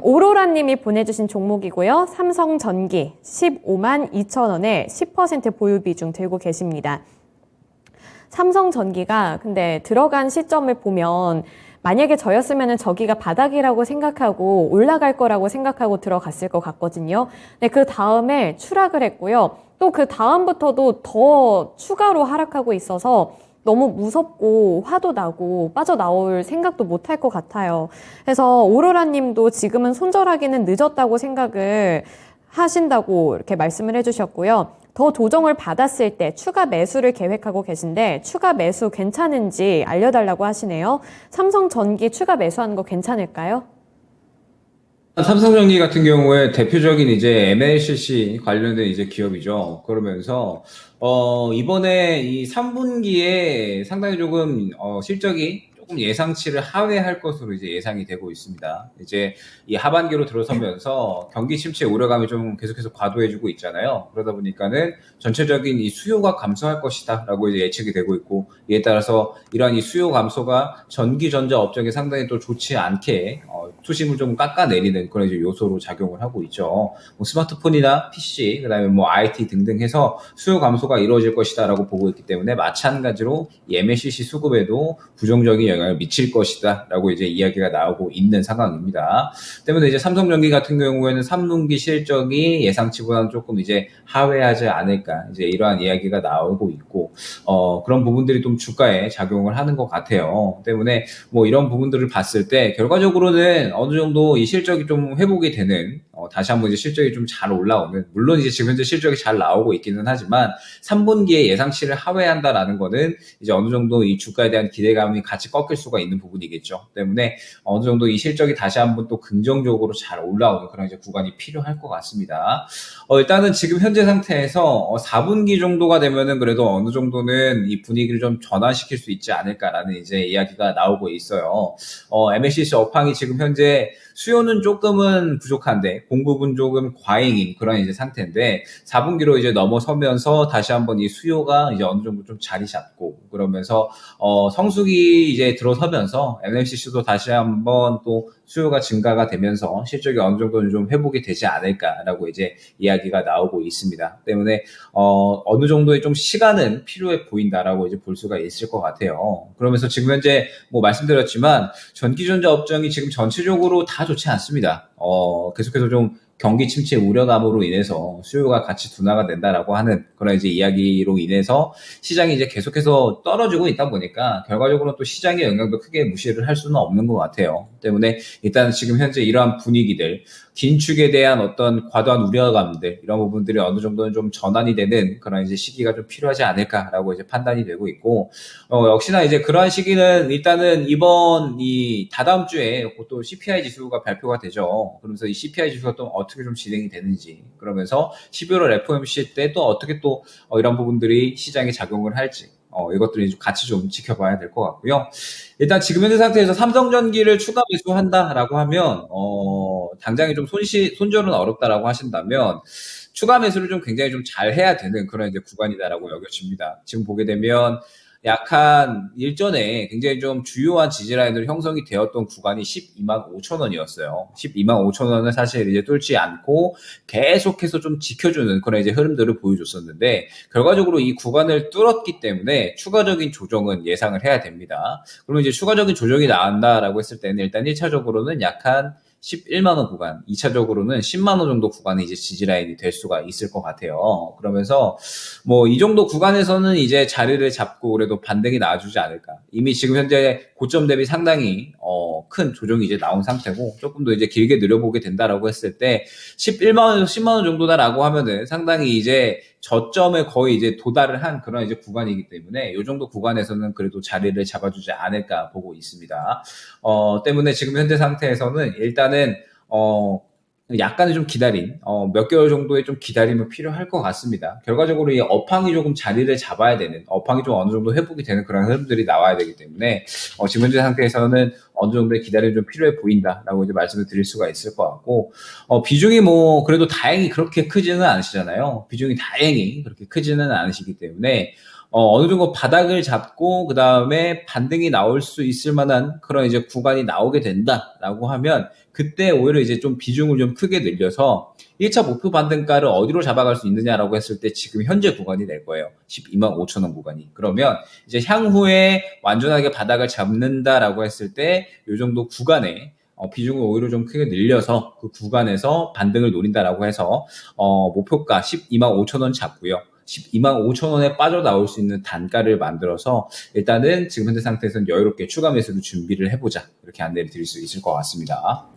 오로라님이 보내주신 종목이고요. 삼성전기 15만 2천 원에 10% 보유 비중 들고 계십니다. 삼성전기가 근데 들어간 시점을 보면 만약에 저였으면 저기가 바닥이라고 생각하고 올라갈 거라고 생각하고 들어갔을 것 같거든요. 근데 그 다음에 추락을 했고요. 또 그 다음부터도 더 추가로 하락하고 있어서 너무 무섭고 화도 나고 빠져나올 생각도 못 할 것 같아요. 그래서 오로라 님도 지금은 손절하기는 늦었다고 생각을 하신다고 이렇게 말씀을 해주셨고요. 더 조정을 받았을 때 추가 매수를 계획하고 계신데 추가 매수 괜찮은지 알려달라고 하시네요. 삼성전기 추가 매수하는 거 괜찮을까요? 삼성전기 같은 경우에 대표적인 이제 MLCC 관련된 이제 기업이죠. 그러면서 이번에 이 3분기에 상당히 조금 실적이 조금 예상치를 하회할 것으로 이제 예상이 되고 있습니다. 이제 이 하반기로 들어서면서 경기 침체 우려감이 좀 계속해서 과도해지고 있잖아요. 그러다 보니까는 전체적인 이 수요가 감소할 것이다라고 이제 예측이 되고 있고, 이에 따라서 이러한 이 수요 감소가 전기 전자 업종에 상당히 또 좋지 않게 투심을 좀 깎아내리는 그런 이제 요소로 작용을 하고 있죠. 뭐 스마트폰이나 PC, 그다음에 뭐 IT 등등 해서 수요 감소가 이루어질 것이다라고 보고 있기 때문에 마찬가지로 이 MLCC 수급에도 부정적인 영향을 미칠 것이다라고 이제 이야기가 나오고 있는 상황입니다. 때문에 이제 삼성전기 같은 경우에는 3분기 실적이 예상치보다는 조금 이제 하회하지 않을까, 이제 이러한 이야기가 나오고 있고, 그런 부분들이 좀 주가에 작용을 하는 것 같아요. 때문에 뭐 이런 부분들을 봤을 때 결과적으로는 어느 정도 이 실적이 좀 회복이 되는, 다시 한번 이제 실적이 좀 잘 올라오는, 물론 이제 지금 현재 실적이 잘 나오고 있기는 하지만 3분기에 예상치를 하회한다라는 거는 이제 어느 정도 이 주가에 대한 기대감이 같이 꺾일 수가 있는 부분이겠죠. 때문에 어느 정도 이 실적이 다시 한번 또 긍정적으로 잘 올라오는 그런 이제 구간이 필요할 것 같습니다. 일단은 지금 현재 상태에서 4분기 정도가 되면은 그래도 어느 정도는 이 분위기를 좀 전환시킬 수 있지 않을까라는 이제 이야기가 나오고 있어요. MLCC 업황이 지금 현재 수요는 조금은 부족한데 공급은 조금 과잉인 그런 이제 상태인데, 4분기로 이제 넘어서면서 다시 한번 이 수요가 이제 어느 정도 좀 자리 잡고, 그러면서 성수기 이제 들어서면서 MLCC도 다시 한번 또 수요가 증가가 되면서 실적이 어느 정도는 좀 회복이 되지 않을까라고 이제 이야기가 나오고 있습니다. 때문에 어느 정도의 좀 시간은 필요해 보인다라고 이제 볼 수가 있을 것 같아요. 그러면서 지금 현재 뭐 말씀드렸지만 전기전자 업종이 지금 전체적으로 다 좋지 않습니다. 계속해서 좀 경기 침체 우려감으로 인해서 수요가 같이 둔화가 된다라고 하는 그런 이제 이야기로 인해서 시장이 이제 계속해서 떨어지고 있다 보니까 결과적으로 또 시장의 영향도 크게 무시를 할 수는 없는 것 같아요. 때문에 일단 지금 현재 이러한 분위기들, 긴축에 대한 어떤 과도한 우려감들, 이런 부분들이 어느 정도는 좀 전환이 되는 그런 이제 시기가 좀 필요하지 않을까라고 이제 판단이 되고 있고, 역시나 이제 그러한 시기는 일단은 이번 이 다다음 주에 또 CPI 지수가 발표가 되죠. 그러면서 이 CPI 지수가 또 어떻게 좀 진행이 되는지, 그러면서 12월 FOMC 때 또 어떻게 또 이런 부분들이 시장에 작용을 할지, 이것들이 같이 좀 지켜봐야 될 것 같고요. 일단 지금 현재 상태에서 삼성전기를 추가 매수한다라고 하면, 당장에 좀 손절은 어렵다라고 하신다면, 추가 매수를 좀 굉장히 좀 잘 해야 되는 그런 이제 구간이다라고 여겨집니다. 지금 보게 되면 약한 일전에 굉장히 좀 주요한 지지라인으로 형성이 되었던 구간이 12만 5천 원이었어요. 12만 5천 원을 사실 이제 뚫지 않고 계속해서 좀 지켜주는 그런 이제 흐름들을 보여줬었는데, 결과적으로 이 구간을 뚫었기 때문에 추가적인 조정은 예상을 해야 됩니다. 그러면 이제 추가적인 조정이 나온다라고 했을 때는 일단 1차적으로는 약한 11만원 구간, 2차적으로는 10만원 정도 구간이 이제 지지라인이 될 수가 있을 것 같아요. 그러면서 뭐 이 정도 구간에서는 이제 자리를 잡고 그래도 반등이 나와주지 않을까. 이미 지금 현재 고점 대비 상당히 큰 조정이 이제 나온 상태고, 조금 더 이제 길게 늘려보게 된다라고 했을 때 11만원, 10만원 정도다라고 하면은 상당히 이제 저점에 거의 이제 도달을 한 그런 이제 구간이기 때문에 이 정도 구간에서는 그래도 자리를 잡아주지 않을까 보고 있습니다. 때문에 지금 현재 상태에서는 일단은 약간의 좀 기다림, 몇 개월 정도의 좀 기다림은 필요할 것 같습니다. 결과적으로 이 업황이 조금 자리를 잡아야 되는, 업황이 좀 어느 정도 회복이 되는 그런 흐름들이 나와야 되기 때문에, 지금 현재 상태에서는 어느 정도의 기다림이 좀 필요해 보인다라고 이제 말씀을 드릴 수가 있을 것 같고, 비중이 뭐, 그래도 다행히 그렇게 크지는 않으시잖아요. 비중이 다행히 그렇게 크지는 않으시기 때문에, 어느 정도 바닥을 잡고 그 다음에 반등이 나올 수 있을 만한 그런 이제 구간이 나오게 된다라고 하면 그때 오히려 이제 좀 비중을 좀 크게 늘려서 1차 목표 반등가를 어디로 잡아갈 수 있느냐라고 했을 때 지금 현재 구간이 될 거예요. 12만 5천 원 구간이. 그러면 이제 향후에 완전하게 바닥을 잡는다라고 했을 때 이 정도 구간에 비중을 오히려 좀 크게 늘려서 그 구간에서 반등을 노린다라고 해서 목표가 12만 5천 원 잡고요. 12만 5천 원에 빠져나올 수 있는 단가를 만들어서 일단은 지금 현재 상태에서는 여유롭게 추가 매수도 준비를 해보자. 이렇게 안내를 드릴 수 있을 것 같습니다.